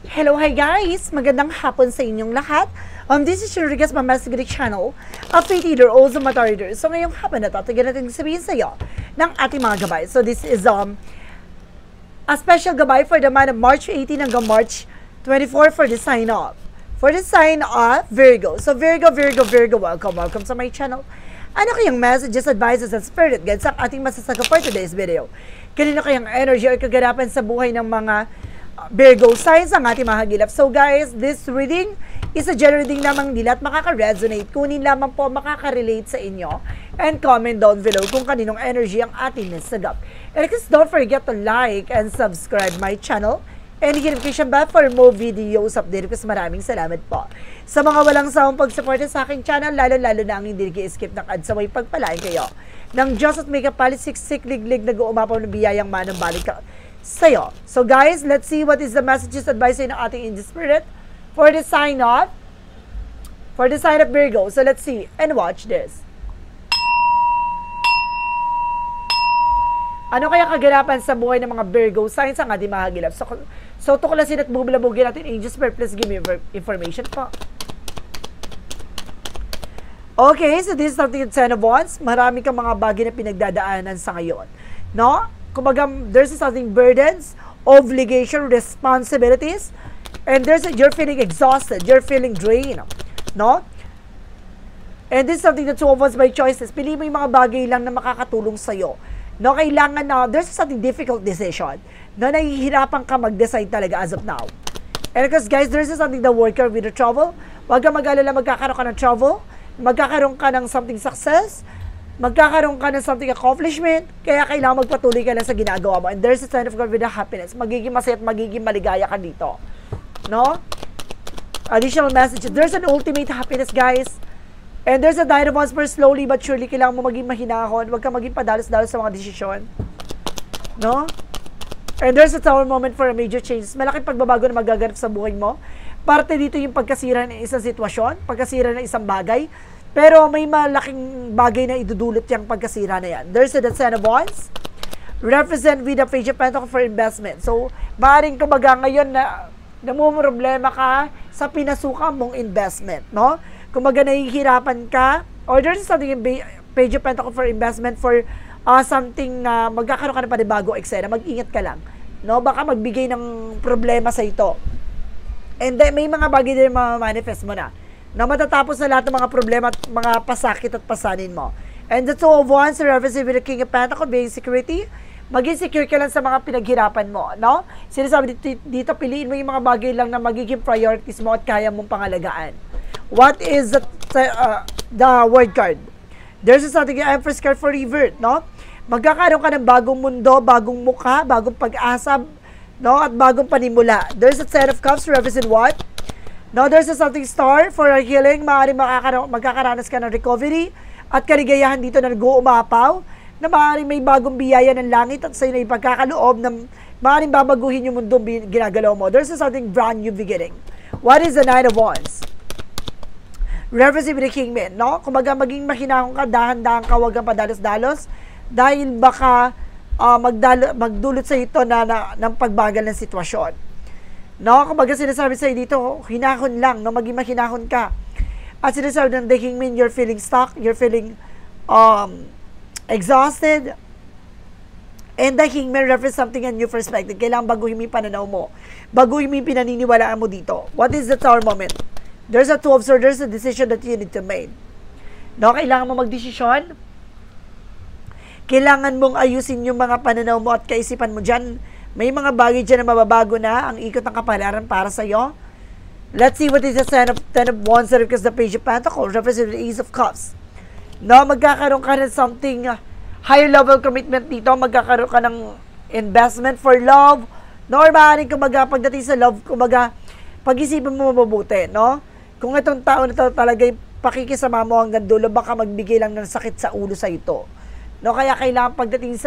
Hello, hi guys! Magandang hapon sa inyong lahat. This is Rodriguez Mamasigadik Channel, a faith healer, also mata reader. So ngayong hapon na ito, tignan natin sabihin sa iyo ng ating mga gabay. So this is a special gabay for the month of March 18 hanggang March 24 for the sign of. For the sign of Virgo. So Virgo, welcome sa my channel. Ano kayang messages, advices, and spirit guides ang ating masasagot for today's video? Kanino kayang energy or kaganapan sa buhay ng mga Virgo signs ang ating mahagilap. So guys, this reading is a general reading lamang nila at makaka-resonate. Kunin lamang po makaka-relate sa inyo. And comment down below kung kaninong energy ang ating nasagap. And please don't forget to like and subscribe my channel. And hit notification bell for more videos update. Kasi maraming salamat po sa mga walang sawang pag-support sa aking channel, lalo-lalo na ang hindi nag-skip ng ads, sa may pagpalain kayo ng Diyos at may kapalit siksik liglig na guumapaw ng biyayang manang balik sa'yo. So guys, let's see what is the messages advice ng ating in the spirit for the sign of Virgo. So let's see and watch this. Ano kaya kaganapan sa buhay ng mga Virgo signs ang ating mahagilap? So tuklasin at bubulabugin natin angel spirit. Please give me information po. Okay, so this is something at 10 of Wands. Marami kang mga bagay na pinagdadaanan sa ngayon. No? Kumbaga, there's something burdens, obligation, responsibilities, and you're feeling exhausted, you're feeling drained, no? And this is something that 2 of Wands by choices. Pili mo yung mga bagay lang na makakatulong sa'yo. No, kailangan na, there's something difficult decision na nahihirapan ka mag-decide talaga as of now. And because guys, there's something that worker with the trouble. Huwag ka mag-alala, magkakaroon ka ng trouble, magkakaroon ka ng something success, magkakaroon ka ng something accomplishment, kaya kailangan magpatuloy ka lang sa ginagawa mo. And there's a sign of God with the happiness. Magiging masaya at magiging maligaya ka dito. No? Additional message. There's an ultimate happiness, guys. And there's a Nine of Wands for slowly but surely. Kailangan mo maging mahinahon. Huwag ka maging padalos-dalos sa mga desisyon. No? And there's a Tower moment for a major change. Malaking pagbabago na magaganap sa buhay mo. Parte dito yung pagkasira ng isang sitwasyon, pagkasira ng isang bagay. Pero may malaking bagay na idudulot yung pagkasira na yan. There's the Ten of Wands. Represent with the Page of Pentacles for investment. So, maaaring kumbaga ngayon na namumroblema ka sa pinasukan mong investment, no? Kumbaga nahihirapan ka, or there's something in Page of Pentacles for investment for something na magkakaroon ka ng panibago eksena. Mag-ingat ka lang, no? Baka magbigay ng problema sa ito. And then, may mga bagay din ma-manifest mo na matatapos na lahat ng mga problema at mga pasakit at pasanin mo. And the 2 of Wands, represent with the King of Pentacles, being security. Maging secure ka lang sa mga pinaghirapan mo, no? Sinasabi dito, piliin mo yung mga bagay lang na magiging priorities mo at kaya mong pangalagaan. What is the word card? There's something, Empress card for revert, no? Magkakaroon ka ng bagong mundo, bagong mukha, bagong pag-asa, no? At bagong panimula. There's a Ten of Cups, represent what? No, there's a something star for our healing. Maaaring magkakaranas ka ng recovery at kaligayahan dito na nag-uumapaw, na maaaring may bagong biyaya ng langit at sa'yo na ipagkakaloob na maaaring babaguhin yung mundo ginagalaw mo. There's a something brand new beginning. What is the Nine of Wands? Reference with the Kingman, no? Kumbaga maging mahinahon ka, dahan-dahan ka, huwag kang padalos-dalos dahil baka magdulot sa ito ng pagbagal ng sitwasyon. No, kumbaga sinasabi sa'yo dito, hinahon lang, no? Maging mahinahon ka. At sinasabi ng The Kingman, you're feeling stuck, you're feeling exhausted. And The Kingman represents something a new perspective. Kailangan baguhin mo yung pananaw mo. Baguhin mo yung pinaniniwalaan mo dito. What is the Tower moment? There's a 2 of Swords, there's a decision that you need to make. No, kailangan mo magdesisyon. Kailangan mong ayusin yung mga pananaw mo at kaisipan mo dyan. May mga bagay dyan na mababago na ang ikot ng kapalaran para sa'yo. Let's see what is the Ten of Wands because the Page of Pentacles represents the Ace of Cups. No, magkakaroon ka ng something higher level commitment dito. Magkakaroon ka ng investment for love. No, or maaaring kumbaga pagdating sa love, kumbaga pag-isipan mo mabuti, no? Kung itong tao na ito talaga pakikisama mo hanggang dulo, baka magbigay lang ng sakit sa ulo sa ito. No, kaya kailangan pagdating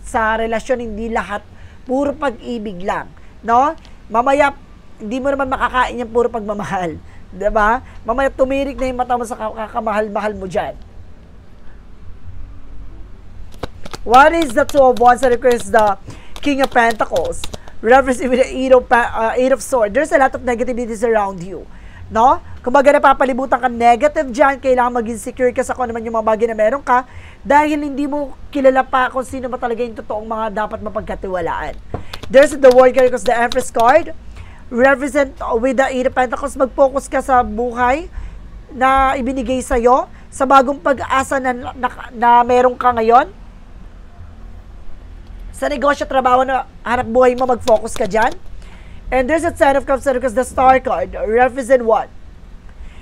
sa relasyon, hindi lahat puro pag-ibig lang, no? Mamaya, hindi mo naman makakain yung puro pagmamahal. Diba? Mamaya tumirik na yung mata mo sa kakamahal-mahal mo dyan. What is the Two of Wands that requires the King of Pentacles? referencing with the Eight of Swords. There's a lot of negativities around you. No? Kung baga napapalibutan ka negative dyan, kailangan maging secure ka sa kung naman yung mga bagay na meron ka dahil hindi mo kilala pa kung sino ba talaga yung totoong mga dapat mapagkatiwalaan. There's the World card because the Empress card represent with the Eight of Pentacles. Mag-focus ka sa buhay na ibinigay sa'yo, sa bagong pag-asa na meron ka ngayon. Sa negosyo, trabaho na hanap buhay mo, mag-focus ka dyan. And there's a Ten of Cups because the Star card represent what?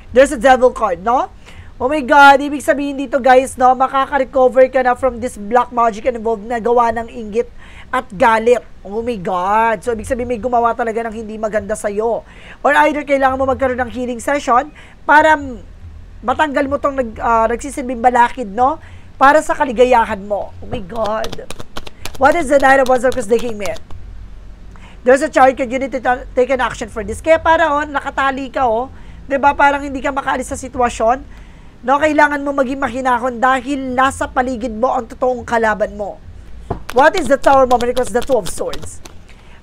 There's a Devil card, no? Oh my God, ibig sabihin dito guys, no, makaka-recover ka na from this black magic involved na gawa ng inggit at galit. Oh my God. So, ibig sabihin may gumawa talaga ng hindi maganda sa'yo. Or either kailangan mo magkaroon ng healing session para matanggal mo tong nagsisilbing balakid, no? Para sa kaligayahan mo. Oh my God. What is the Nine of Wands because they came in? There's a chart you need to take an action for this. Kaya para, nakatali ka, diba? Parang hindi ka makaalis sa sitwasyon. No, kailangan mo maging mahinahon dahil nasa paligid mo ang totoong kalaban mo. What is the Tower moment? Because the Two of Swords.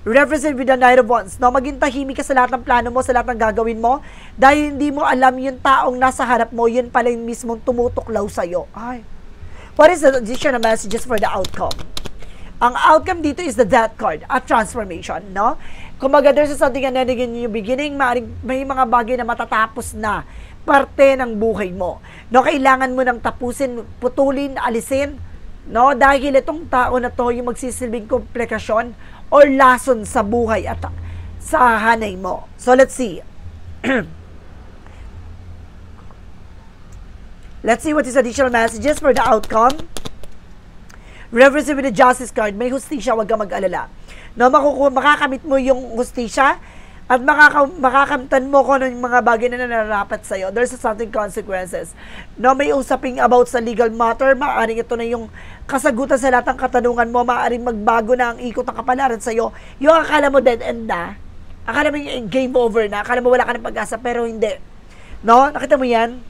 Represent with the Knight of Wands. No, maging tahimik ka sa lahat ng plano mo, sa lahat ng gagawin mo, dahil hindi mo alam yung taong nasa harap mo, yun pala yung mismong tumutuklaw sa'yo. Ay. What is the additional messages for the outcome? Ang outcome dito is the Death card, a transformation, no? Kumbaga, there's something na in yung beginning, may mga bagay na matatapos na parte ng buhay mo. No, kailangan mo nang tapusin, putulin, alisin, no? Dahil itong tao na to yung magsisilbing komplikasyon or lason sa buhay at sa hanay mo. So, let's see. Let's see what is additional messages for the outcome. Reference with the Justice card, may hustisya, huwag ka mag-alala. No, makakamit mo yung hustisya at makakamtan mo kung ano yung mga bagay na nararapat sa'yo. There's something consequences. No, may usaping about sa legal matter, maaaring ito na yung kasagutan sa lahat ng katanungan mo, maaaring magbago na ang ikot ng kapalaran sa'yo. Yung akala mo dead end na, akala mo yung game over na, akala mo wala ka ng pag-asa, pero hindi. No, nakita mo yan?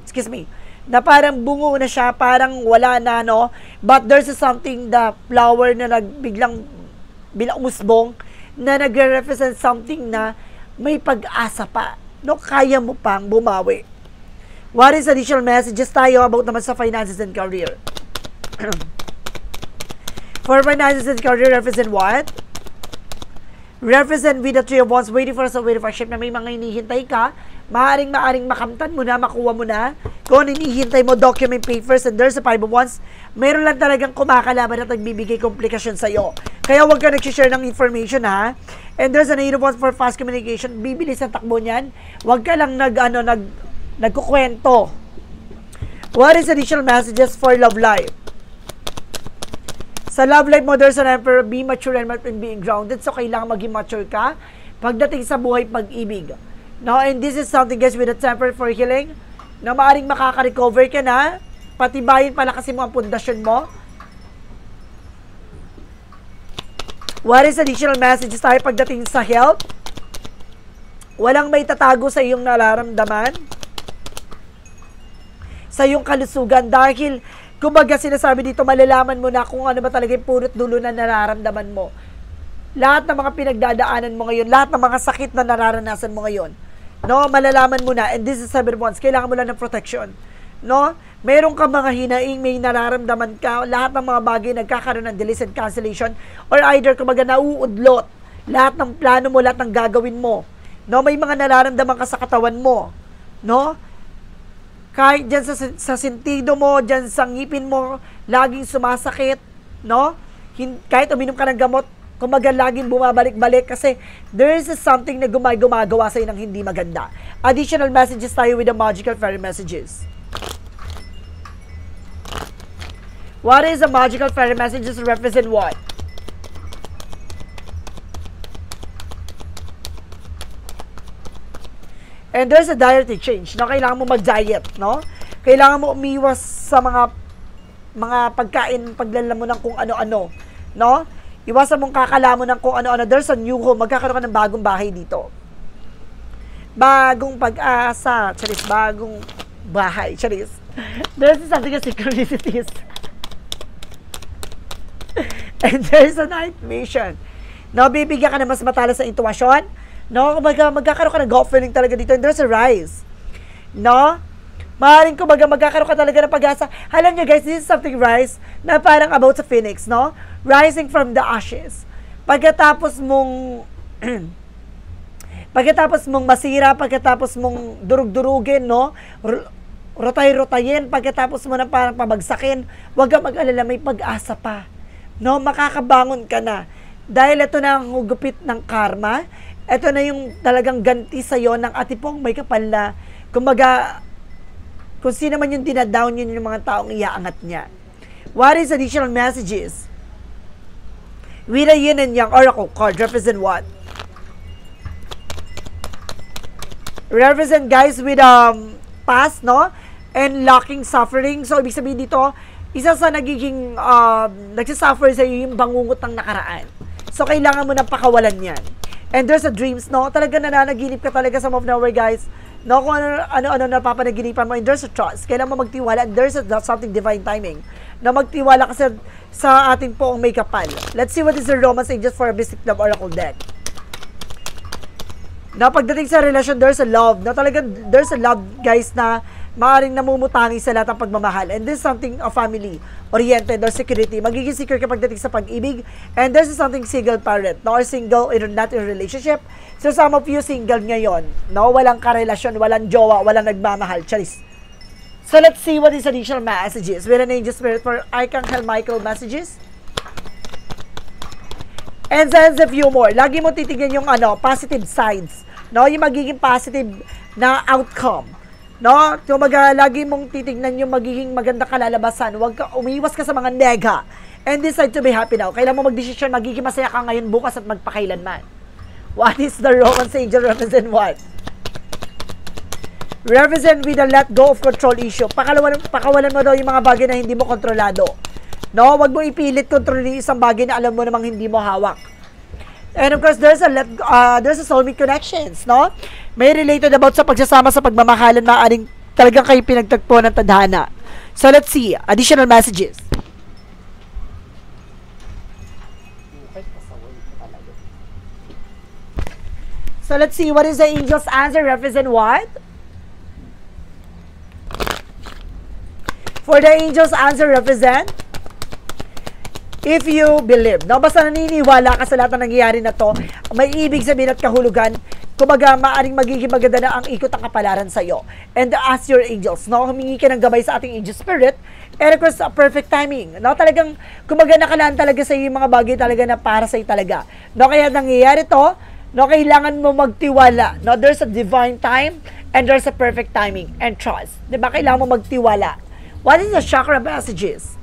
Excuse me. Na parang bungo na siya, parang wala na, no? But there's something, the flower na biglang umusbong, na nagre-represent something na may pag-asa pa, no? Kaya mo pang bumawi. What is additional messages tayo about naman sa finances and career? For finances and career, represent what? Represent with the Three of Wands, waiting for a ship na may mga hinihintay ka, maaring makamtan mo na, makuha mo na. Kung hinihintay mo, document papers, and there's a Five of Wands, meron lang talagang kumakalaban at nagbibigay komplikasyon sa'yo. Kaya huwag ka nag-share ng information, ha? And there's an Eight of Wands for fast communication, bibilis ang takbo niyan. Huwag ka lang nagkukwento. What is additional messages for love life? Sa love life mo, there's an Emperor, be mature and being grounded. So, kailangan maging mature ka pagdating sa buhay pag-ibig. No, and this is something, guys, with a temper for healing, na maaring makaka-recover ka na, patibayin pala kasi mo ang pundasyon mo. What is additional messages tayo pagdating sa health? Walang may tatago sa iyong nararamdaman, sa iyong kalusugan, dahil kumbaga sinasabi dito, malalaman mo na kung ano ba talaga yung punot dulo na nararamdaman mo. Lahat ng mga pinagdadaanan mo ngayon, lahat ng mga sakit na nararanasan mo ngayon, no, malalaman mo na. And this is 7 months, kailangan mo lang ng protection, no? Meron ka mga hinaing, may nararamdaman ka, lahat ng mga bagay nagkakaroon ng delays and cancellation, or either kumbaga nauudlot, lahat ng plano mo, lahat ng gagawin mo, no? May mga nararamdaman ka sa katawan mo, no? Kahit dyan sa sentido mo, dyan sa ngipin mo, laging sumasakit, no? Kahit uminom ka ng gamot, kumaga laging bumabalik-balik kasi there is something na gumagawa sa'yo ng hindi maganda. Additional messages tayo with the magical fairy messages. What is the magical fairy messages represent what? And there's a dietary change, no? Kailangan mo mag-diet, no? Kailangan mo umiwas sa mga pagkain, paglalam mo ng kung ano-ano, no? Iwasan mong kakala mo ng kung ano-ano. There's a new home. Magkakaroon ka ng bagong bahay dito. Bagong pag-asa. Charis, bagong bahay. Charis. There's something as synchronicities. And there's a night vision. No, bibigyan ka na mas matalas na intuwasyon. No, magkakaroon ka ng gut feeling talaga dito. And there's a rise. No? Maaaring magkakaroon ka talaga ng pag-asa. Alam niyo guys, this is something rise na parang about sa phoenix, no? Rising from the ashes. Pagkatapos mong masira, pagkatapos mong durug-durugin, no? Rotay-rotayin, pagkatapos mo na parang pabagsakin, huwag kang mag-alala, may pag-asa pa. No? Makakabangon ka na. Dahil ito na ang hugupit ng karma, ito na yung talagang ganti sa'yo ng atipong may kapal na, kumbaga, kung sino man yung dinadown yun yung mga taong iaangat niya. What is additional messages? With a yin and yang oracle card, represent what? Represent guys with past, no? And lacking suffering. So, ibig sabihin dito, isa sa nagiging nagsasuffer sa iyo yung bangungot ng nakaraan. So, kailangan mo na pakawalan yan. And there's a dreams, no? Talaga nananaginip ka talaga some of nowhere, guys. No, kung ano-ano napapanaginipan mo. And there's a trust. Kailangan mo magtiwala. And there's something divine timing. Na magtiwala kasi sa ating poong may kapal. Let's see what is the Romance Angels for a Mystic Love Oracle deck. Na pagdating sa relasyon, there's a love. Na talagang there's a love, guys, na maaaring namumutangi sa lahat ng pagmamahal. And this is something of family-oriented or security. Magiging secure ka pagdating sa pag-ibig. And there's something single parent, no? Or single, not in relationship. So some of you single ngayon, no? Walang karelasyon, walang jowa, walang nagmamahal. Charis. So let's see what is additional messages. With an angel spirit for Archangel Michael messages. And sense of humor. Lagi mo titignan yung positive sides. No? Yung magiging positive na outcome. No? Kumaga, lagi mong titignan yung magiging maganda kalalabasan. Huwag ka, umiwas ka sa mga nega. And decide to be happy now. Kailan mo magdesisyon, magiging masaya ka ngayon, bukas at magpakailanman. What is the Romance Angel represent what? Represent with a let go of control issue. Pakawalan mo daw yung mga bagay na hindi mo kontrolado. No? Huwag mo ipilit kontrolin isang bagay na alam mo namang hindi mo hawak. And of course, there's a soulmate connections, no? May related about sa pagsasama sa pagmamahalan, maaaring talagang kayo pinagtagpo ng tadhana. So let's see, additional messages. So let's see, what is the angel's answer? Represent what? For the angel's answer, represent if you believe. No, basta naniniwala ka sa lahat ng nangyayari na to, may ibig sabihin at kahulugan, kumbaga maaring magiging maganda na ang ikot ang kapalaran sa iyo. And ask your angels, no, humingi ka ng gabay sa ating angel spirit, and of course, perfect timing. No, talagang, kumbaga nakalaan talaga sa iyo yung mga bagay talaga na para sa iyo talaga. No, kaya nangyayari to, no, kailangan mo magtiwala. No, there's a divine time, and there's a perfect timing, and trust. Diba, kailangan mo magtiwala. What is the chakra messages?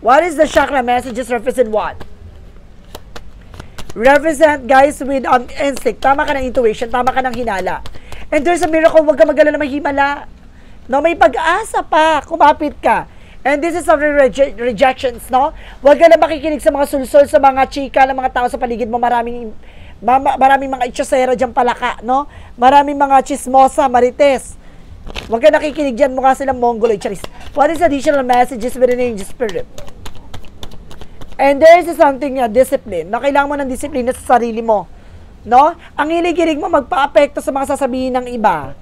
What is the chakra messages represent what? Represent, guys, with instinct. Tama ka ng intuition, tama ka ng hinala. And there's a miracle, huwag ka mag-alala na may himala. No, may pag-asa pa, kumapit ka. And this is some rejections, no? Huwag ka na makikinig sa mga sulsol, sa mga chika ng mga tao sa paligid mo. Maraming mga itsosera dyan palaka, no? Maraming mga chismosa, marites. Huwag ka nakikinig dyan, mukha silang mongoloid, charis. What is additional messages with an angel spirit? And there is something discipline, na kailangan mo ng disiplina sa sarili mo. No? Ang hilig-hilig mo magpa-apekto sa mga sasabihin ng iba.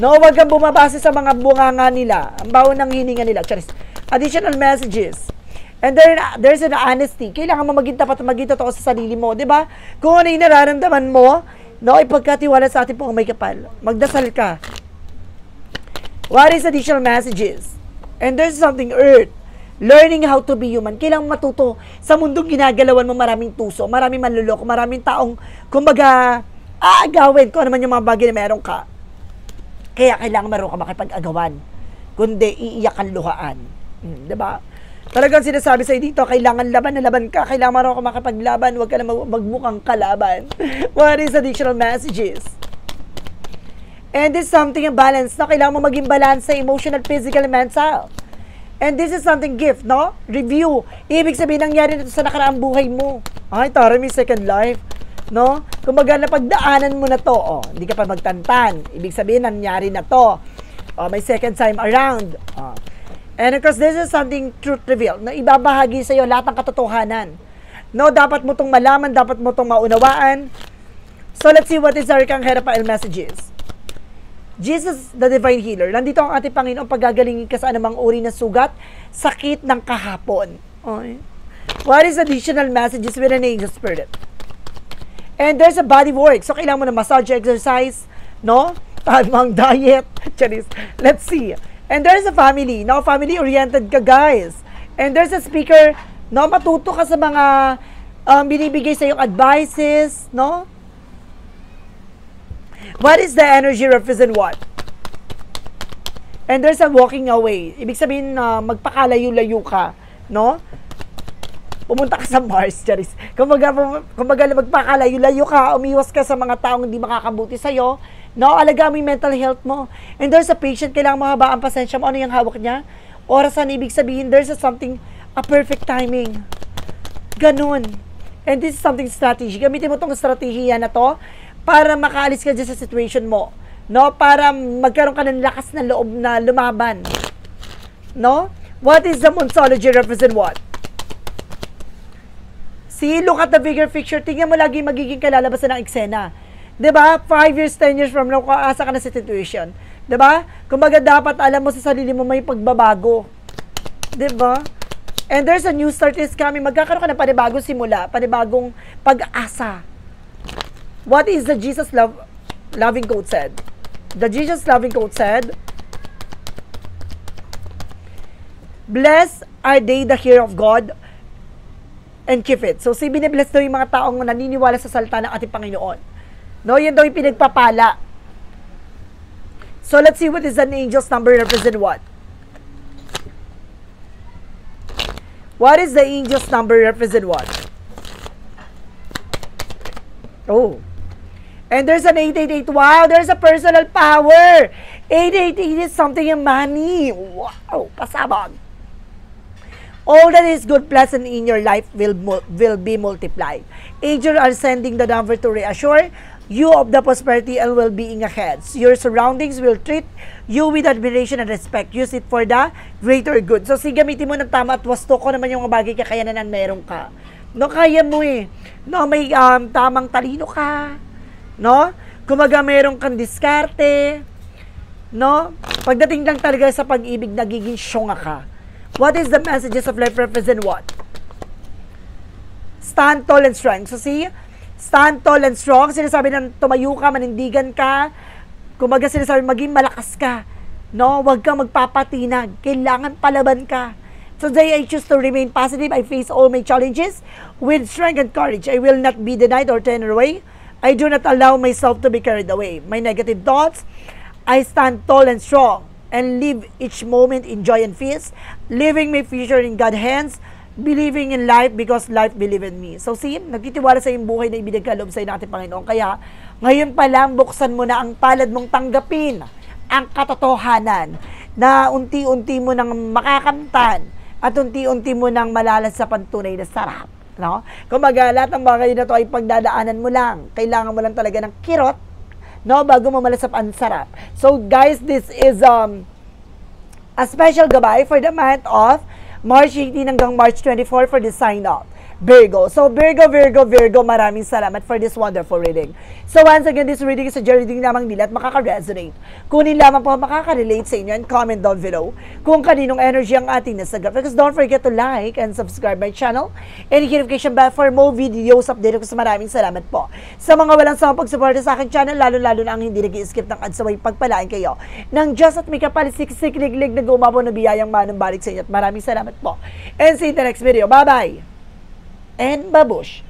No? Huwag kang bumabase sa mga bunganga nila, ang baon ng hininga nila. Charis. Additional messages. And there's an honesty. Kailangan mo maging tapat at maging totoo sa sarili mo. Diba? Kung ano yung nararamdaman mo, no, ipagkatiwala sa ating pong may kapal. Magdasal ka. What is additional messages? And there's something earth. Learning how to be human. Kailangan matuto. Sa mundong ginagalawan mo, maraming tuso, maraming manluloko, maraming taong, kumbaga, aagawin kung ano man yung mga bagay na meron ka. Kaya kailangan marunong ka makipag-agawan. Kundi, iiyak ang luhaan. Diba? Talagang sinasabi sa'yo dito, kailangan laban na laban ka. Kailangan marunong ka makipaglaban. Huwag ka na magmukhang kalaban. What is additional messages? And this is something yung balance, no? Kailangan mo maging balance sa emotional, physical, and mental. And this is something gift, no? Review. Ibig sabihin, nangyari nito sa nakaraang buhay mo. Ay, tara, may second life. No? Kumbaga, napagdaanan mo na to. Oh, hindi ka pa magtantan. Ibig sabihin, nangyari na to. Oh, may second time around. Oh. And of course, this is something truth reveal na ibabahagi sa iyo lahat ng katotohanan. No, dapat mo itong malaman, dapat mo itong maunawaan. So, let's see what is Arcangel Raphael messages. Jesus, the Divine Healer. Nandito ang ating Panginoon paggagalingin ka sa anumang uri ng sugat, sakit ng kahapon. Okay. What is additional messages with an angel spirit? And there's a body work. So, kailangan mo na massage, exercise, no? Tamang diet. Charis. Let's see. And there's a family. No? Family-oriented ka, guys. And there's a speaker. No? Matuto ka sa mga binibigay sa iyong advices. No? What is the energy represent what? And there's a walking away. Ibig sabihin na magpakalayo-layo ka. No? Pumunta ka sa Mars, Charis. Kumbaga magpakalayo-layo ka, umiwas ka sa mga taong hindi makakabuti sa'yo. No, alagaan mo yung mental health mo. And there's a patient, kailangan mahaba ang pasensya mo. Ano yung hawak niya? Orasan, ibig sabihin, there's a perfect timing. Ganun. And this is something strategy. Gamitin mo itong strategiya na to para makaalis ka dyan sa situation mo. No, para magkaroon ka ng lakas na loob na lumaban. No? What is the Monsology represent what? See, look at the bigger picture. Tingnan mo lagi magiging kalalabasan ng eksena. 'Di ba? 5 years, 10 years from now, kaasa ka na sa situation. 'Di ba? Kumbaga dapat alam mo sa sarili mo may pagbabago. 'Di ba? And there's a new start is coming. Magkakaroon ka ng panibagong simula, panibagong pag-asa. What is the Jesus loving quote said? The Jesus loving quote said, "Blessed are they that hear of God and keep it." So, binibless daw yung mga taong naniniwala sa salita ng ating Panginoon. No, yan daw yung pinagpapala. So, let's see what is an angel's number represent what? What is the angel's number represent what? Oh. And there's an 888. Wow, there's a personal power. 888 is something in money. Wow, pasabag. All that is good, pleasant in your life will be multiplied. Angels are sending the number to reassure you of the prosperity and well-being ahead. Your surroundings will treat you with admiration and respect. Use it for the greater good. So, gamitin mo ng tama at wasto ko naman yung mga bagay kakayanan na meron ka. No, kaya mo eh. No, may tamang talino ka. No? Kumaga meron kang diskarte. No? Pagdating lang talaga sa pag-ibig, nagiging syonga ka. What is the messages of life represent what? Stand tall and strong. So, see? Stand tall and strong. Sinasabi na tumayo ka, manindigan ka. Kumbaga sinasabi, maging malakas ka. No? Huwag kang magpapatinag. Kailangan palaban ka. Today, I choose to remain positive. I face all my challenges with strength and courage. I will not be denied or turned away. I do not allow myself to be carried away. My negative thoughts, I stand tall and strong and live each moment in joy and peace, living my future in God's hands, believing in life because life believe in me. So see, nagtitiwala sa iyong buhay na ibinagkaloob sa iyo ng ating Panginoon. Kaya, ngayon pa lang, buksan mo na ang palad mong tanggapin ang katotohanan na unti-unti mo nang makakamtan at unti-unti mo nang malalas sa pantunay na sarap. No? Kumbaga, lahat ng bagay na to ay pagdadaanan mo lang. Kailangan mo lang talaga ng kirot, no, bago mo malasap ang sarap. So, guys, this is a special gabay for the month of March 18 hanggang March 24 for the sign up. Virgo. So, Virgo, maraming salamat for this wonderful reading. So, once again, this reading is a reading lamang nila at makaka-resonate. Kunin lamang po makaka-relate sa inyo and comment down below kung kaninong energy ang ating nasagap. Because don't forget to like and subscribe my channel and notification bell for more videos update ko sa maraming salamat po. Sa mga walang samang pagsuporta sa aking channel, lalo-lalo na ang hindi nag-i-skip ng ads, away pagpalain kayo ng Diyos at may kapalisik-siklig-lig na gumapo na biyayang manong balik sa inyo at maraming salamat po. And see you in the next video. Bye-bye! And babush!